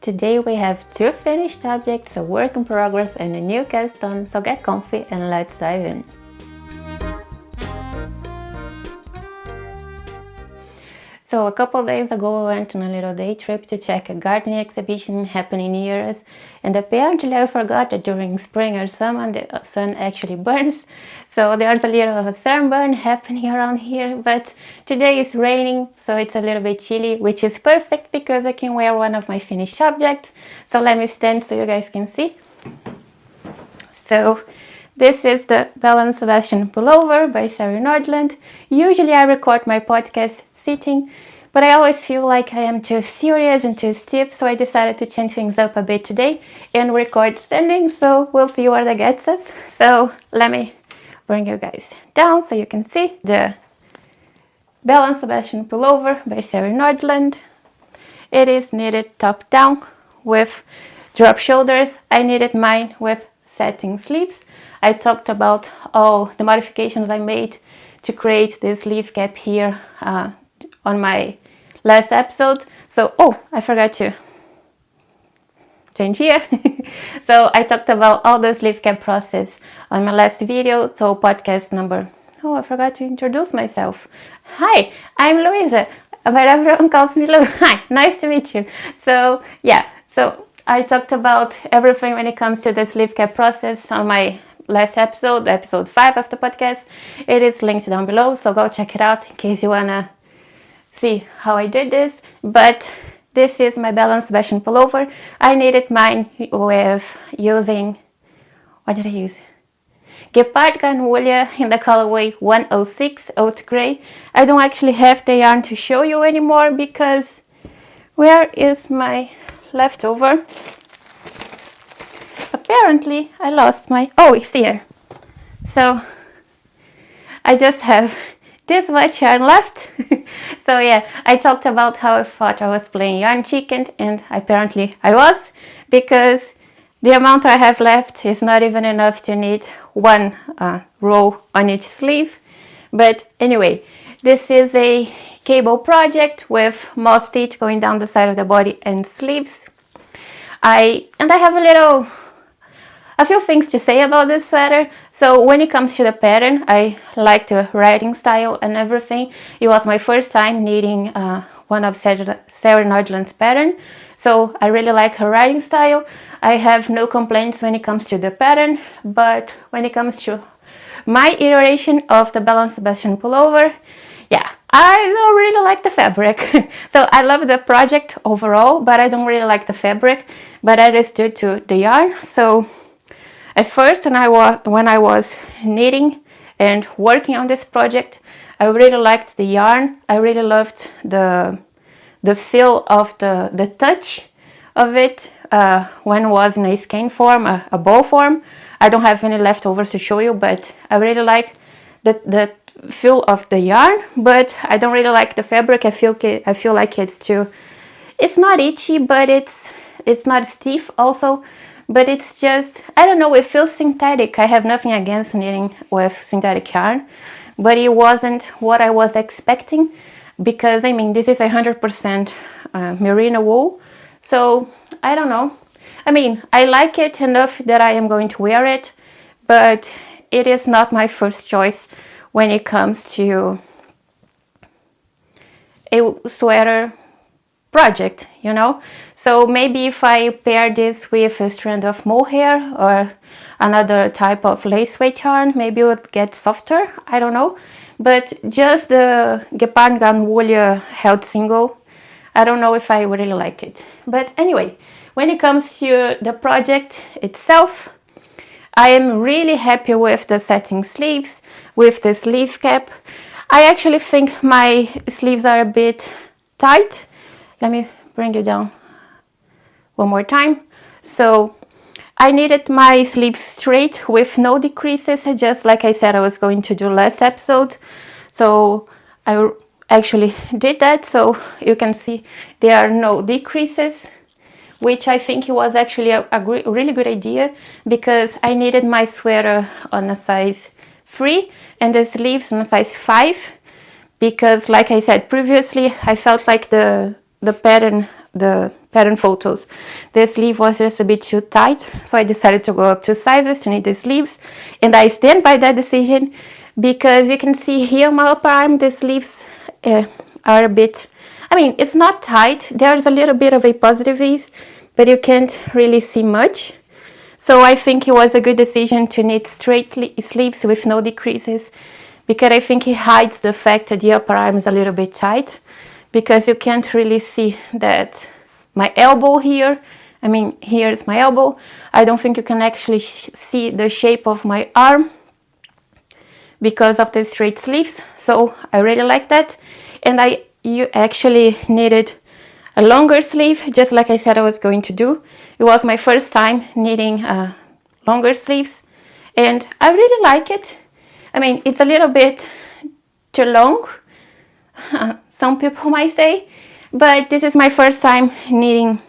Today we have two finished objects, a work in progress and a new cast on, so get comfy and let's dive in. So a couple of days ago I went on a little day trip to check a gardening exhibition happening near us, and apparently I forgot that during spring or summer the sun actually burns, so there's a little of a sunburn happening around here, but today it's raining, so it's a little bit chilly, which is perfect because I can wear one of my finished objects. So let me stand so you guys can see. So this is the Belle Sebastian Pullover by Sari Nordlund. Usually I record my podcast sitting, but I always feel like I am too serious and too stiff, so I decided to change things up a bit today and record standing, so we'll see where that gets us. So let me bring you guys down so you can see the Belle Sebastian Pullover by Sari Nordlund. It is knitted top down with drop shoulders. I knitted mine with satin sleeves. I talked about all the modifications I made to create this sleeve cap here on my last episode. So, I forgot to change here. So I talked about all the sleeve cap process on my last video. So podcast number, I forgot to introduce myself. Hi, I'm Louisa, but everyone calls me Lou. Hi, nice to meet you. So yeah, so I talked about everything when it comes to the sleeve cap process on my last episode, episode 5 of the podcast. It is linked down below, so go check it out in case you wanna see how I did this. But this is my Belle Sebastian Pullover. I knitted mine with using, what did I use? Gepard Garn Woolia in the colorway 106 Oat Grey. I don't actually have the yarn to show you anymore because where is my leftover? Apparently I lost my, it's here. So I just have this much yarn left. So yeah, I talked about how I thought I was playing yarn chicken, and apparently I was, because the amount I have left is not even enough to knit one row on each sleeve. But anyway, this is a cable project with moss stitch going down the side of the body and sleeves. I have a few things to say about this sweater. So when it comes to the pattern, I like the writing style and everything. It was my first time knitting one of Sari Nordlund's pattern, so I really like her writing style. I have no complaints when it comes to the pattern, but when it comes to my iteration of the Belle Sebastian Pullover, yeah, I don't really like the fabric. So I love the project overall, but I don't really like the fabric, but that is due to the yarn. So at first, when I was knitting and working on this project, I really liked the yarn. I really loved the feel of the touch of it when it was in a skein form, a ball form. I don't have any leftovers to show you, but I really like the feel of the yarn, but I don't really like the fabric. I feel like it's not itchy, but it's not stiff also. But it's just, I don't know, it feels synthetic. I have nothing against knitting with synthetic yarn, but it wasn't what I was expecting, because I mean, this is 100% merino wool. So I don't know. I mean, I like it enough that I am going to wear it, but it is not my first choice when it comes to a sweater project, you know. So maybe if I pair this with a strand of mohair or another type of lace weight yarn, maybe it would get softer, I don't know. But just the Gepard Garn Woolia held single, I don't know if I would really like it. But anyway, when it comes to the project itself, I am really happy with the satin sleeves, with the sleeve cap. I actually think my sleeves are a bit tight. Let me bring you down one more time. So I knitted my sleeves straight with no decreases, just like I said I was going to do last episode. So I actually did that, so you can see there are no decreases, which I think it was actually a really good idea, because I knitted my sweater on a size 3 and the sleeves on a size 5, because like I said previously, I felt like the pattern the pattern photos, the sleeve was just a bit too tight, so I decided to go up 2 sizes to knit the sleeves, and I stand by that decision because you can see here my upper arm, the sleeves are a bit, I mean, it's not tight, there's a little bit of a positive ease, but you can't really see much. So I think it was a good decision to knit straight sleeves with no decreases, because I think it hides the fact that the upper arm is a little bit tight, because you can't really see that my elbow here, I mean, here's my elbow. I don't think you can actually see the shape of my arm because of the straight sleeves. So I really like that. And you actually needed a longer sleeve, just like I said I was going to do. It was my first time knitting longer sleeves, and I really like it. I mean, it's a little bit too long, some people might say, but this is my first time knitting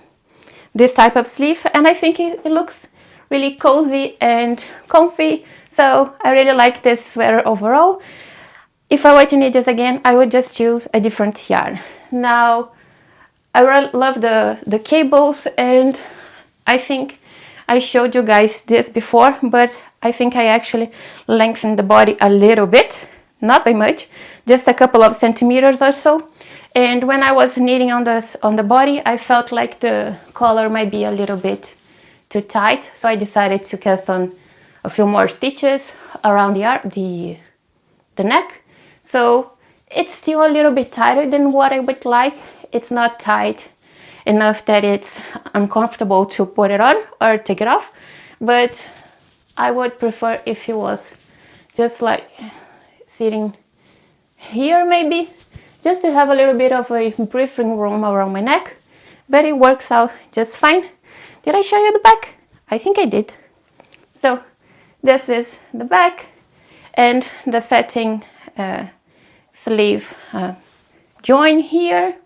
this type of sleeve, and I think it looks really cozy and comfy, so I really like this sweater overall. If I were to knit this again, I would just choose a different yarn. Now, I really love the cables, and I think I showed you guys this before, but I think I actually lengthened the body a little bit, not by much, just a couple of centimeters or so. And when I was knitting on the body, I felt like the collar might be a little bit too tight, so I decided to cast on a few more stitches around the neck. So it's still a little bit tighter than what I would like. It's not tight enough that it's uncomfortable to put it on or take it off, but I would prefer if it was just like sitting here maybe, just to have a little bit of a breathing room around my neck, but it works out just fine. Did I show you the back? I think I did. So this is the back and the satin sleeve join here.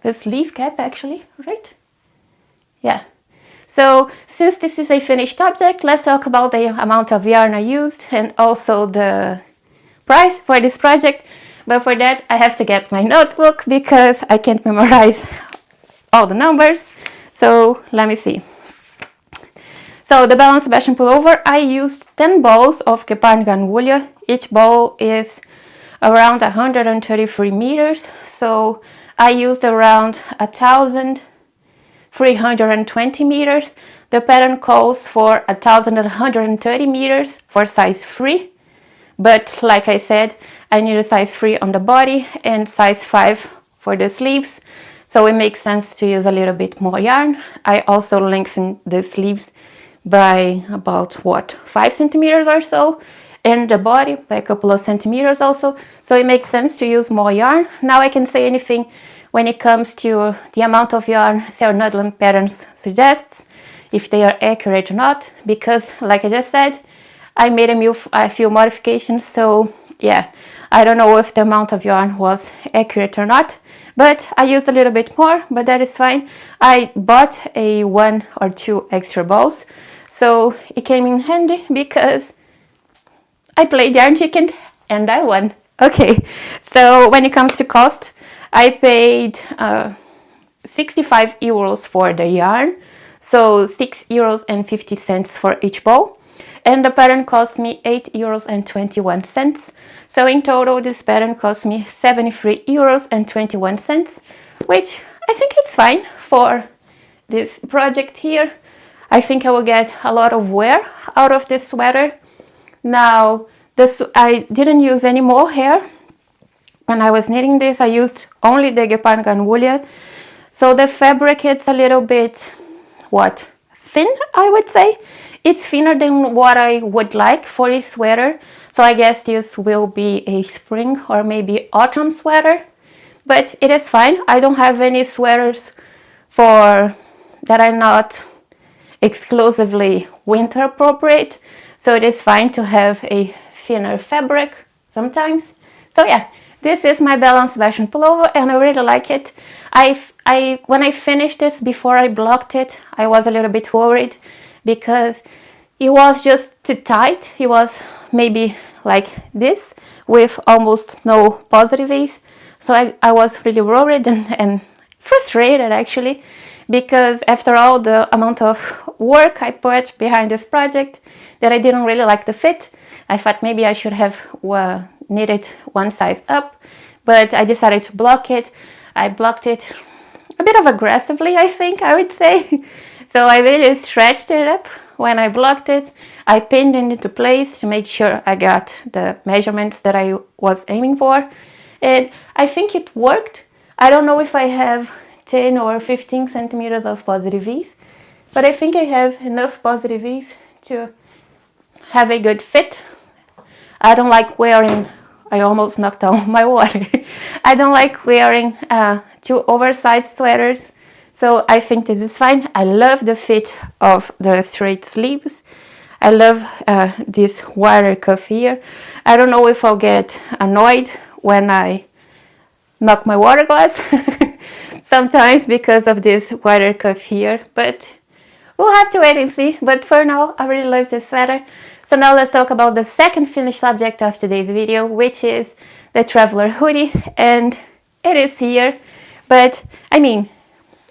The sleeve cap actually, right? Yeah. So since this is a finished object, let's talk about the amount of yarn I used and also the price for this project. But for that, I have to get my notebook because I can't memorize all the numbers. So let me see. So the Belle Sebastian Pullover, I used 10 balls of Gepard Woolia. Each ball is around 133 meters. So I used around 1,320 meters. The pattern calls for 1,130 meters for size 3. But like I said, I need a size 3 on the body and size 5 for the sleeves. So it makes sense to use a little bit more yarn. I also lengthened the sleeves by about, 5 centimeters or so. And the body by a couple of centimeters also. So it makes sense to use more yarn. Now I can say anything when it comes to the amount of yarn Sari Nordlund patterns suggests, if they are accurate or not, because like I just said, I made a few modifications, so yeah, I don't know if the amount of yarn was accurate or not, but I used a little bit more, but that is fine. I bought 1 or 2 extra balls, so it came in handy because I played Yarn Chicken and I won. Okay, so when it comes to cost, I paid 65 euros for the yarn, so 6.50 euros for each ball. And the pattern cost me 8.21 euros. So in total, this pattern cost me 73.21 euros, which I think it's fine for this project here. I think I will get a lot of wear out of this sweater. Now, I didn't use any more hair. When I was knitting this, I used only the Gepard Woolia. So the fabric, it's a little bit, thin, I would say. It's thinner than what I would like for a sweater. So I guess this will be a spring or maybe autumn sweater. But it is fine. I don't have any sweaters that are not exclusively winter appropriate. So it is fine to have a thinner fabric sometimes. So yeah, this is my Belle Sebastian Pullover and I really like it. When I finished this, before I blocked it, I was a little bit worried because it was just too tight. It was maybe like this with almost no positive ease. So I was really worried and frustrated actually, because after all the amount of work I put behind this project, that I didn't really like the fit. I thought maybe I should have knitted one size up, but I decided to block it. I blocked it a bit of aggressively, I think I would say. So I really stretched it up when I blocked it. I pinned it into place to make sure I got the measurements that I was aiming for. And I think it worked. I don't know if I have 10 or 15 centimeters of positive ease, but I think I have enough positive ease to have a good fit. I don't like wearing, I almost knocked down my water. I don't like wearing too oversized sweaters, so I think this is fine. I love the fit of the straight sleeves. I love this wider cuff here. I don't know if I'll get annoyed when I knock my water glass sometimes because of this wider cuff here, but we'll have to wait and see. But for now, I really love this sweater. So now let's talk about the second finished object of today's video, which is the traveler hoodie, and it is here. But I mean,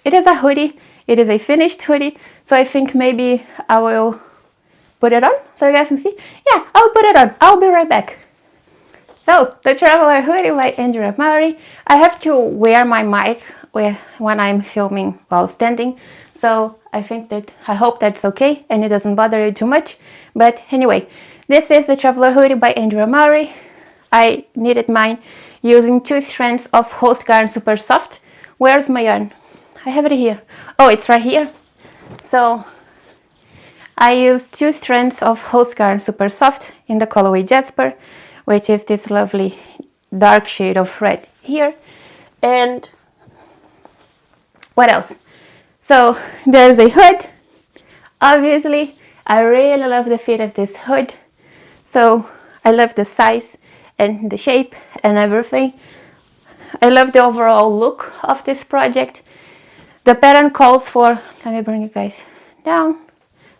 it is a hoodie, it is a finished hoodie, so I think maybe I will put it on so you guys can see. Yeah, I'll put it on. I'll be right back. So, the traveler hoodie by Andrea Mowry. I have to wear my mic when I'm filming while standing, so I hope that's okay and it doesn't bother you too much. But anyway, this is the traveler hoodie by Andrea Mowry. I knitted mine using 2 strands of Holst Garn Supersoft. Where's my yarn? I have it here. Oh, it's right here. So I used 2 strands of Holst Garn Supersoft in the colorway Jasper, which is this lovely dark shade of red here. And what else? So there's a hood. Obviously, I really love the fit of this hood. So I love the size and the shape and everything. I love the overall look of this project. The pattern calls for, let me bring you guys down.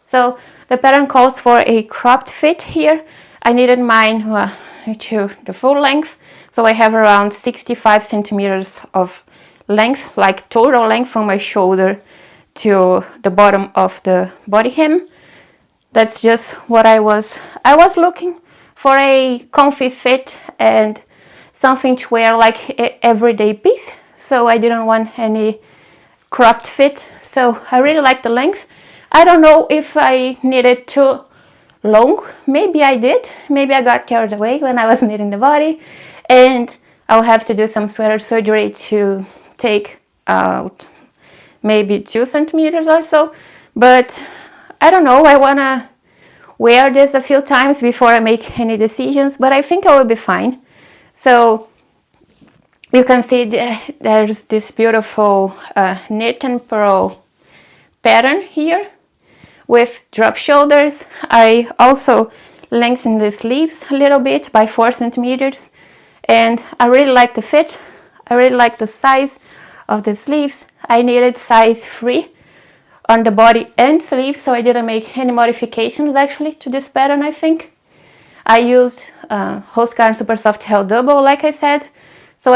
So the pattern calls for a cropped fit here. I knitted mine to the full length, so I have around 65 centimeters of length, like total length from my shoulder to the bottom of the body hem. That's just what I was looking for, a comfy fit and something to wear like everyday piece, so I didn't want any cropped fit. So I really like the length. I don't know if I knitted too long. Maybe I did. Maybe I got carried away when I was knitting the body, and I'll have to do some sweater surgery to take out maybe 2 centimeters or so. But I don't know. I want to wear this a few times before I make any decisions, but I think I will be fine. So you can see there's this beautiful knit and purl pattern here with drop shoulders. I also lengthened the sleeves a little bit by 4 centimeters, and I really like the fit. I really like the size of the sleeves. I knitted size 3 on the body and sleeve, so I didn't make any modifications actually to this pattern. I think I used Holst Garn Supersoft held double, like I said. So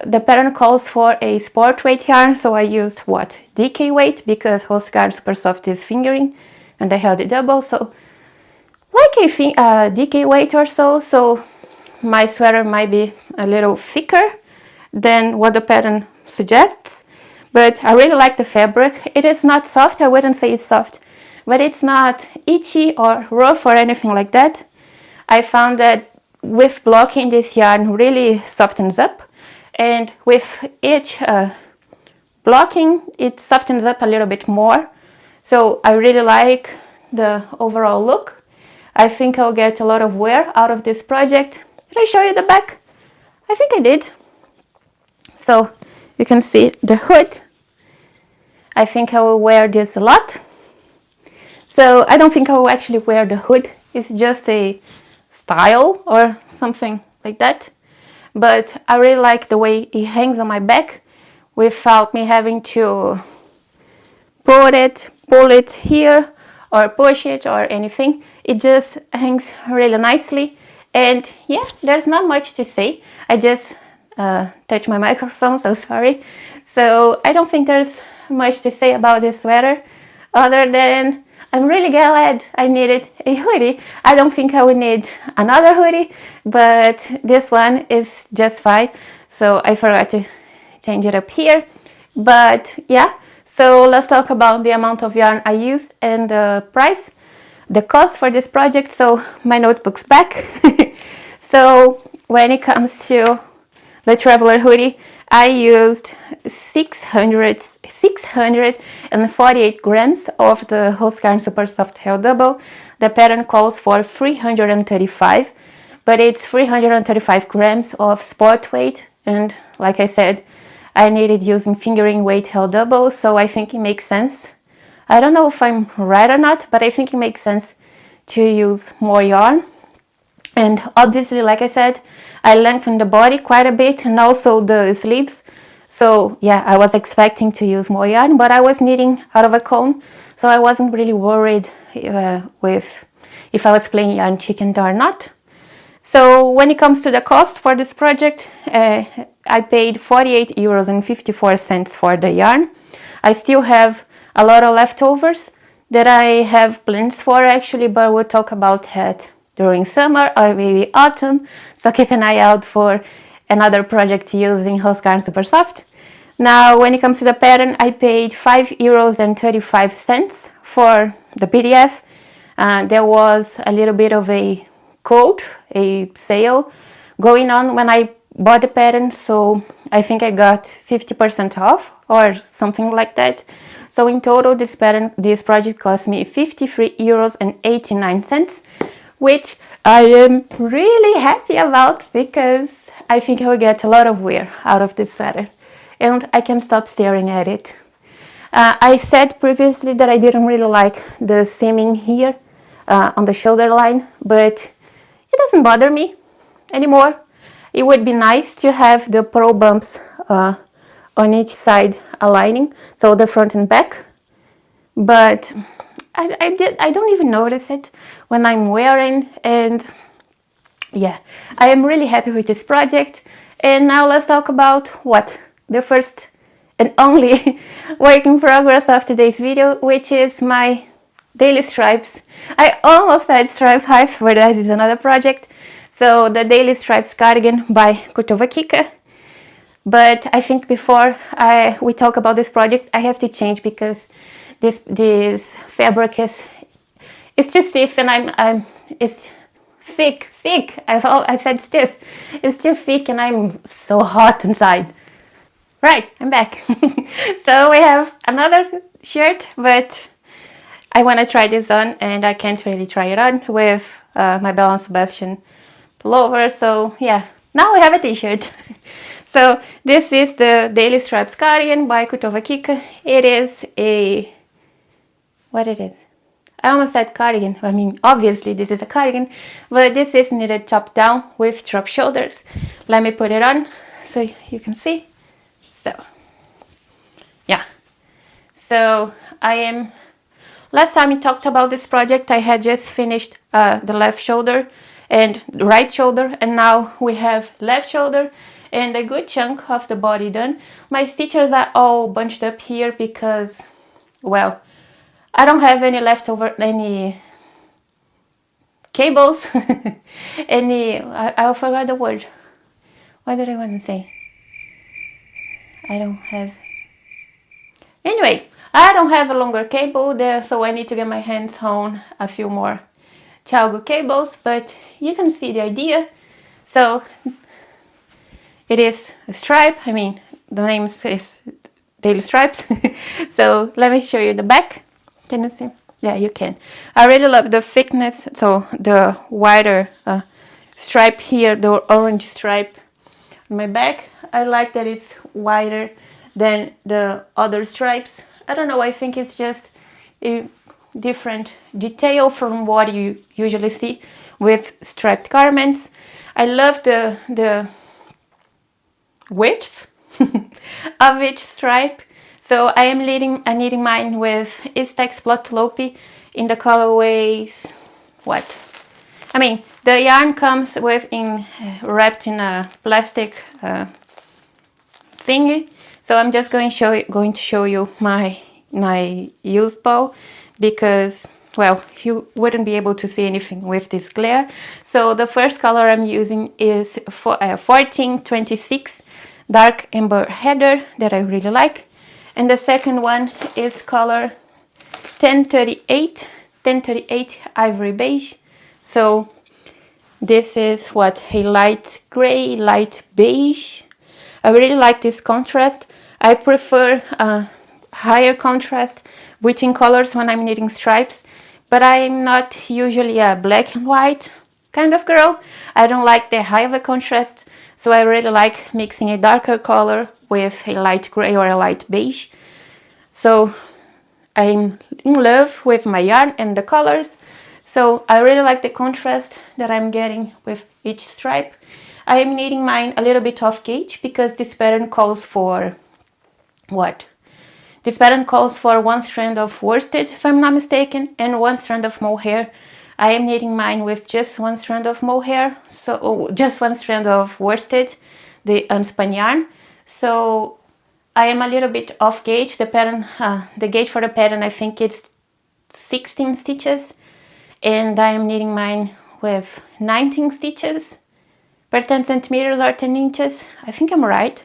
the pattern calls for a sport weight yarn, so I used DK weight, because Holst Garn Supersoft is fingering and I held it double, so like a DK weight or so. So my sweater might be a little thicker than what the pattern suggests, but I really like the fabric. It is not soft, I wouldn't say it's soft, but it's not itchy or rough or anything like that. I found that with blocking, this yarn really softens up, and with each blocking it softens up a little bit more. So I really like the overall look. I think I'll get a lot of wear out of this project. Did I show you the back? I think I did. So you can see the hood. I think I will wear this a lot. So I don't think I will actually wear the hood. It's just a style or something like that. But I really like the way it hangs on my back without me having to pull it here or push it or anything. It just hangs really nicely. And yeah, there's not much to say. I just touch my microphone, so sorry. So I don't think there's much to say about this sweater, other than I'm really glad I needed a hoodie. I don't think I would need another hoodie, but this one is just fine. So I forgot to change it up here. But yeah, so let's talk about the amount of yarn I used and the price, the cost for this project. So my notebook's back. So when it comes to the traveler hoodie, I used 648 grams of the Holst Garn Supersoft Hell Double. The pattern calls for 335, but it's 335 grams of sport weight. And like I said, I needed using fingering weight Hell Double, so I think it makes sense. I don't know if I'm right or not, but I think it makes sense to use more yarn. And obviously, like I said, I lengthened the body quite a bit and also the sleeves. So yeah, I was expecting to use more yarn, but I was knitting out of a cone, so I wasn't really worried with if I was playing yarn chicken or not. So when it comes to the cost for this project, I paid 48 euros and 54 cents for the yarn. I still have a lot of leftovers that I have plans for actually, but we'll talk about that during summer or maybe autumn, so keep an eye out for another project using Holst Garn Supersoft. Now, when it comes to the pattern, I paid 5 euros and 35 cents for the PDF. There was a little bit of a code, a sale going on when I bought the pattern, so I think I got 50% off or something like that. So in total, this project cost me 53 euros and 89 cents. Which I am really happy about because I think I will get a lot of wear out of this sweater and I can stop staring at it. I said previously that I didn't really like the seaming here on the shoulder line, but it doesn't bother me anymore. It would be nice to have the pearl bumps on each side aligning, so the front and back, but I don't even notice it when I'm wearing, and yeah, I am really happy with this project. And now let's talk about what the first and only work in progress of today's video, which is my daily stripes. I almost said stripe hive, but that is another project. So the daily stripes cardigan by Veronika. But I think before we talk about this project, I have to change because this fabric is too stiff, and it's thick. I said stiff. It's too thick, and I'm so hot inside. Right, I'm back. So we have another shirt, but I want to try this on, and I can't really try it on with my Belle Sebastian Pullover. So yeah, now we have a t-shirt. So this is the Daily Stripes cardigan by Veronika. It is a... what it is? I almost said cardigan. I mean, obviously this is a cardigan, but this is knitted top down with drop shoulders. Let me put it on so you can see. So, yeah. So last time we talked about this project, I had just finished the left shoulder and right shoulder, and now we have left shoulder and a good chunk of the body done. My stitches are all bunched up here because, well, I don't have any leftover, any cables, I forgot the word. What did I want to say? I don't have, anyway, I don't have a longer cable there, so I need to get my hands on a few more Chalgo cables, but you can see the idea. So it is a stripe, I mean, the name is Daily Stripes. So let me show you the back. Can you see? Yeah, you can. I really love the thickness, so the wider stripe here, the orange stripe on my back. I like that it's wider than the other stripes. I don't know, I think it's just a different detail from what you usually see with striped garments. I love the width of each stripe. So I am knitting mine with Ístex Plötulopi in the colorways, what? I mean, the yarn comes wrapped in a plastic thingy. So I'm just going to show you my used bow, because, well, you wouldn't be able to see anything with this glare. So the first color I'm using is 1426 dark amber heather that I really like, and the second one is color 1038 ivory beige. So this is what, a light gray, light beige. I really like this contrast. I prefer higher contrast between colors when I'm knitting stripes, but I'm not usually a black and white kind of girl. I don't like the high of a contrast, so I really like mixing a darker color with a light gray or a light beige. So I'm in love with my yarn and the colors, so I really like the contrast that I'm getting with each stripe. I am knitting mine a little bit off gauge because this pattern calls for what? This pattern calls for one strand of worsted, if I'm not mistaken, and one strand of mohair. I am knitting mine with just one strand of mohair, so just one strand of worsted, the unspun yarn. So I am a little bit off gauge. The pattern, the gauge for the pattern, I think it's 16 stitches, and I am knitting mine with 19 stitches per 10 centimeters or 10 inches. I think I'm right.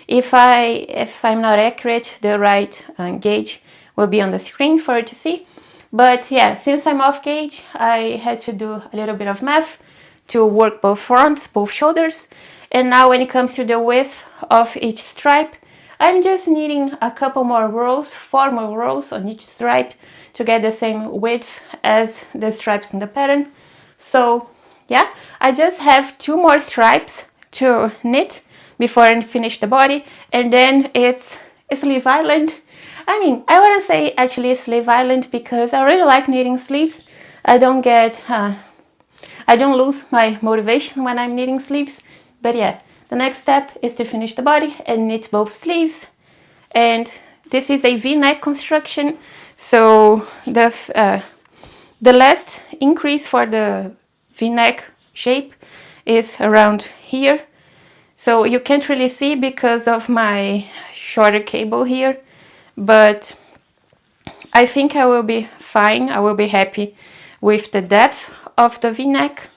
If I'm not accurate, the right gauge will be on the screen for you to see. But yeah, since I'm off gauge, I had to do a little bit of math to work both fronts, both shoulders. And now when it comes to the width of each stripe, I'm just knitting a couple more rows, 4 more rows on each stripe to get the same width as the stripes in the pattern. So yeah, I just have 2 more stripes to knit before I finish the body, and then it's Sleeve Island. I mean, I wouldn't say actually Sleeve Island because I really like knitting sleeves. I don't lose my motivation when I'm knitting sleeves. But yeah, the next step is to finish the body and knit both sleeves. And this is a V-neck construction, so the last increase for the V-neck shape is around here. So you can't really see because of my shorter cable here, but I think I will be fine. I will be happy with the depth of the V-neck.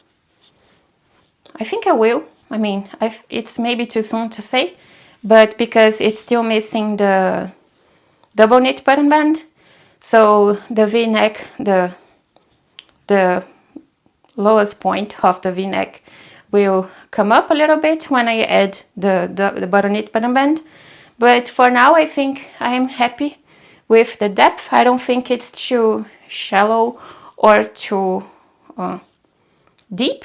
I think I will. I mean, it's maybe too soon to say, but because it's still missing the double knit button band, so the V-neck, the lowest point of the V-neck will come up a little bit when I add the button knit button band. But for now, I think I am happy with the depth. I don't think it's too shallow or too deep.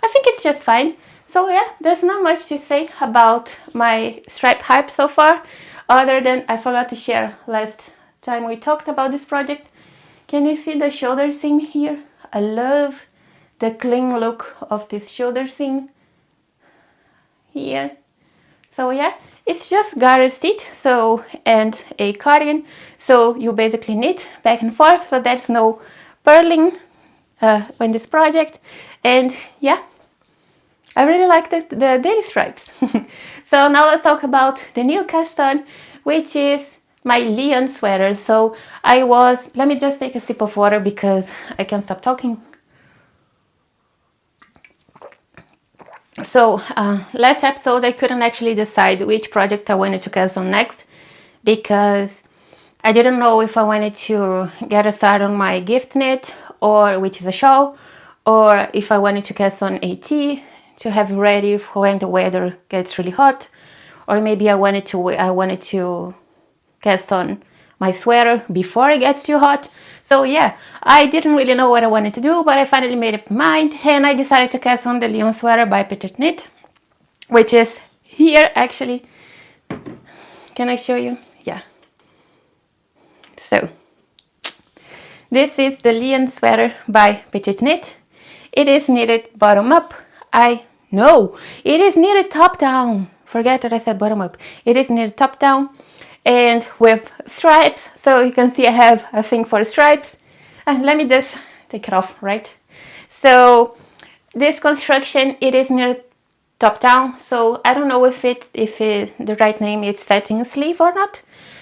I think it's just fine. So yeah, there's not much to say about my stripe hype so far, other than I forgot to share last time we talked about this project. Can you see the shoulder seam here? I love the clean look of this shoulder seam here. So yeah, it's just garter stitch, so, and a cardigan, so you basically knit back and forth, so there's no purling in this project. And yeah, I really like the daily stripes. So now let's talk about the new cast on, which is my Lyon sweater. So let me just take a sip of water because I can't stop talking. So last episode I couldn't actually decide which project I wanted to cast on next because I didn't know if I wanted to get a start on my gift knit, or which is a shawl, or if I wanted to cast on AT to have ready for when the weather gets really hot, or maybe I wanted to cast on my sweater before it gets too hot. So yeah, I didn't really know what I wanted to do, but I finally made up my mind and I decided to cast on the Lyon sweater by PetiteKnit, which is here actually. Can I show you? Yeah. So this is the Lyon sweater by PetiteKnit. It is knitted bottom up. No, it is knitted top down. Forget that I said bottom up. It is knitted top down and with stripes. So you can see I have a thing for stripes. And let me just take it off, right? So this construction, it is knitted top down. So I don't know if the right name is satin sleeve or not.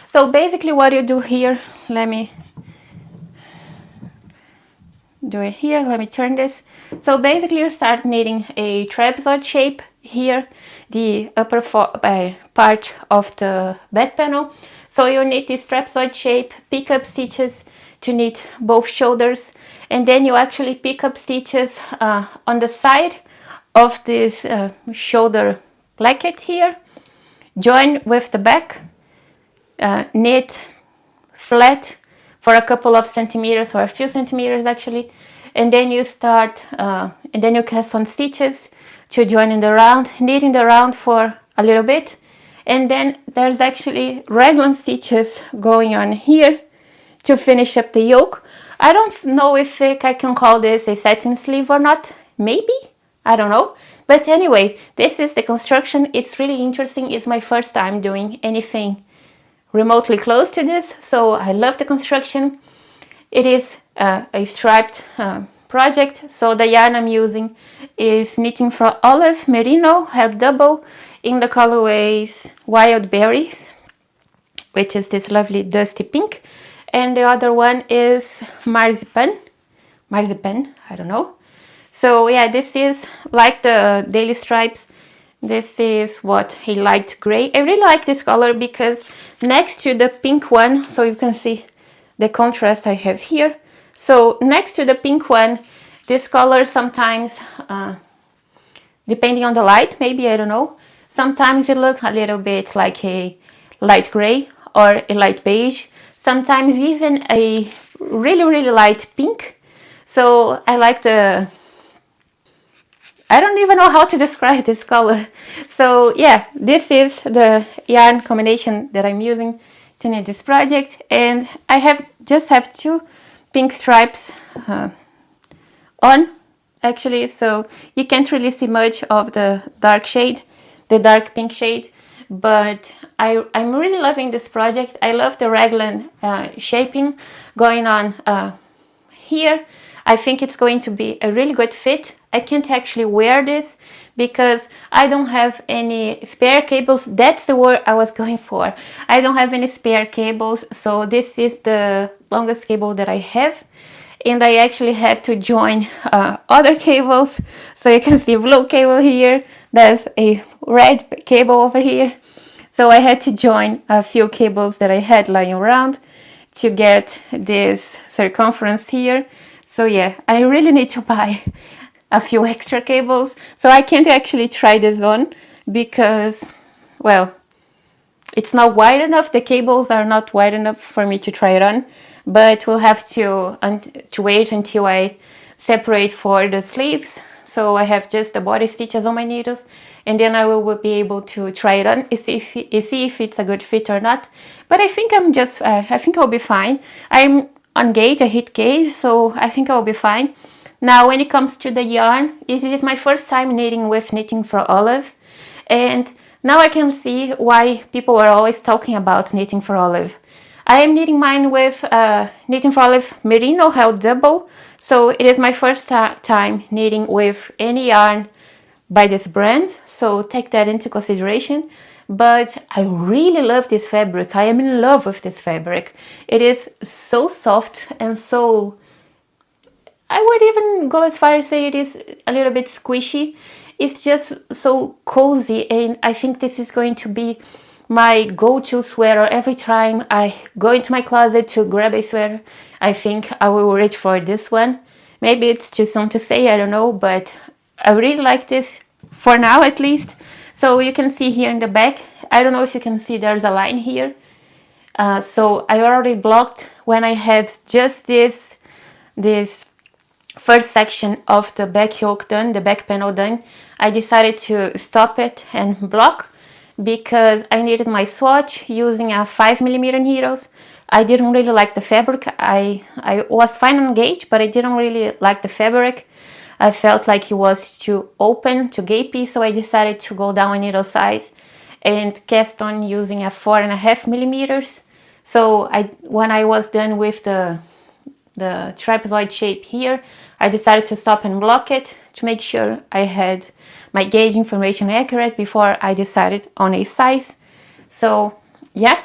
So basically what you do here, let me do it here, let me turn this. So basically you start knitting a trapezoid shape here, the upper part of the back panel. So you knit this trapezoid shape, pick up stitches to knit both shoulders, and then you actually pick up stitches on the side of this shoulder placket here, join with the back, knit flat for a couple of centimeters or a few centimeters actually, and then you start and then you cast on stitches to join in the round, knitting the round for a little bit, and then there's actually raglan stitches going on here to finish up the yoke. I don't know if I can call this a satin sleeve or not, maybe, I don't know. But anyway, this is the construction. It's really interesting. It's my first time doing anything remotely close to this, so I love the construction. It is a striped project, so the yarn I'm using is Knitting for Olive Merino hair double in the colorways Wild Berries, which is this lovely dusty pink, and the other one is Marzipan, I don't know. So yeah, this is like the Daily Stripes. This is what a light gray. I really like this color because next to the pink one, so you can see the contrast I have here. So next to the pink one, this color sometimes, depending on the light, maybe, I don't know, sometimes it looks a little bit like a light gray or a light beige, sometimes even a really, really light pink. So I like I don't even know how to describe this color. So yeah, this is the yarn combination that I'm using to knit this project, and I just have two pink stripes on actually, so you can't really see much of the dark shade, the dark pink shade, but I'm really loving this project. I love the raglan shaping going on here. I think it's going to be a really good fit. I can't actually wear this because I don't have any spare cables. That's the word I was going for. I don't have any spare cables, so this is the longest cable that I have, and I actually had to join other cables. So you can see blue cable here, there's a red cable over here, so I had to join a few cables that I had lying around to get this circumference here. So yeah, I really need to buy a few extra cables. So I can't actually try this on because, well, it's not wide enough. The cables are not wide enough for me to try it on, but we'll have to wait until I separate for the sleeves. So I have just the body stitches on my needles, and then I will be able to try it on and see if it's a good fit or not. But I think I think I'll be fine. I'm on gauge, I hit gauge, so I think I'll be fine. Now when it comes to the yarn, it is my first time knitting with Knitting for Olive, and now I can see why people are always talking about Knitting for Olive. I am knitting mine with Knitting for Olive Merino held double, so it is my first time knitting with any yarn by this brand, so take that into consideration. But I really love this fabric. I am in love with this fabric. It is so soft and so, I would even go as far as say it is a little bit squishy. It's just so cozy, and I think this is going to be my go-to sweater. Every time I go into my closet to grab a sweater, I think I will reach for this one. Maybe it's too soon to say, I don't know, but I really like this for now at least. So you can see here in the back, I don't know if you can see, there's a line here. So I already blocked when I had just this first section of the back yoke done, the back panel done. I decided to stop it and block because I needed my swatch using a 5mm needles. I didn't really like the fabric. I was fine on gauge, but I didn't really like the fabric. I felt like it was too open, too gapey, so I decided to go down a needle size and cast on using a 4.5mm. So when I was done with the trapezoid shape here, I decided to stop and block it to make sure I had my gauge information accurate before I decided on a size. So yeah,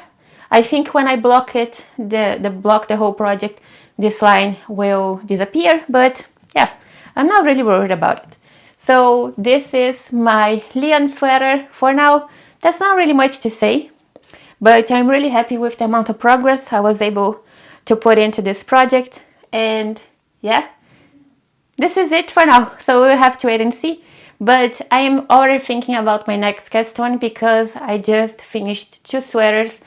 I think when I block it, the whole project, this line will disappear, but yeah, I'm not really worried about it. So this is my Lyon sweater for now. That's not really much to say, but I'm really happy with the amount of progress I was able to put into this project. And yeah, this is it for now. So we'll have to wait and see. But I am already thinking about my next cast on because I just finished 2 sweaters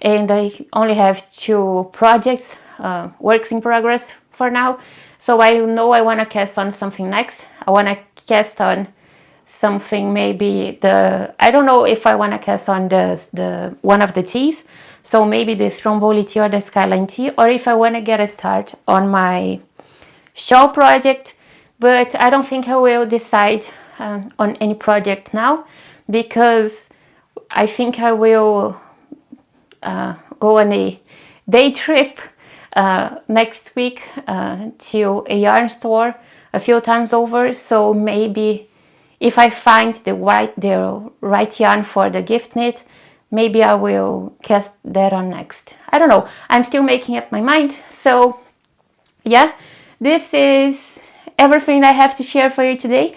and I only have 2 projects, works in progress for now. So I know I want to cast on something next. I want to cast on something, maybe I don't know if I want to cast on the one of the tees. So maybe the Stromboli tee or the Skyline tee, or if I want to get a start on my shawl project. But I don't think I will decide on any project now, because I think I will go on a day trip next week to a yarn store a few times over. So maybe if I find the right yarn for the gift knit, maybe I will cast that on next. I don't know. I'm still making up my mind. So yeah, this is everything I have to share for you today.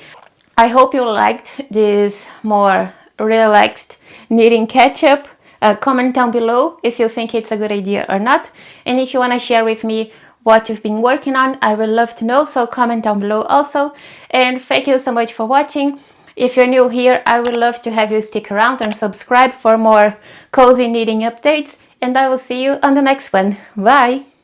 I hope you liked this more relaxed knitting catch-up. Comment down below if you think it's a good idea or not. And if you want to share with me what you've been working on, I would love to know, so comment down below also. And thank you so much for watching. If you're new here, I would love to have you stick around and subscribe for more cozy knitting updates. And I will see you on the next one. Bye!